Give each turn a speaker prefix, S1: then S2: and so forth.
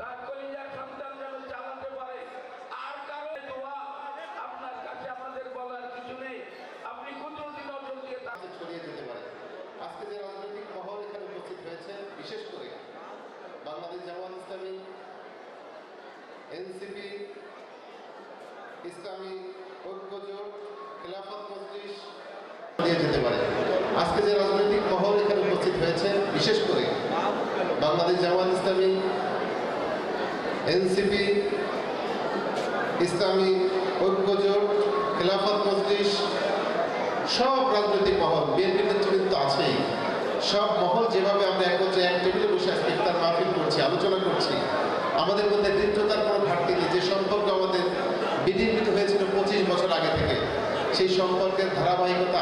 S1: তার কলিজার সন্তান যেন চালাতে পারে। আর কারো দোয়া আপনার কাছে আমাদের বলার কিছু নেই, আপনি কুদরতি নজর দিয়ে তাকে
S2: ছড়িয়ে যেতে পারে। আজকে যে রাজনৈতিক মহল এখানে উপস্থিত হয়েছে, বিশেষ করে বাংলাদেশ জামাত ইসলামী, এনসিপি, ইসলামী ঐক্য জোট, খেলাফত মজলিস ছড়িয়ে যেতে পারে। আজকে যে রাজনৈতিক মহল এখানে উপস্থিত হয়েছে, বিশেষ করে বাংলাদেশ জামাত ইসলামী, এনসিপি, ইসলামী ঐক্য জোট, খেলাফত মজলিস, সব রাজনৈতিক মহল, বিএনপির নেতৃত্ব তো আছেই, সব মহল যেভাবে আমরা একত্রে এক টেবিলে বসে আজকে ইফতার মাহফিল করছি, আলোচনা করছি, আমাদের মধ্যে দৃঢ়তার কোনো ঘাটতি নেই। যে সম্পর্ক আমাদের বিনির্মিত হয়েছিল 25 বছর আগে থেকে, সেই সম্পর্কের ধারাবাহিকতা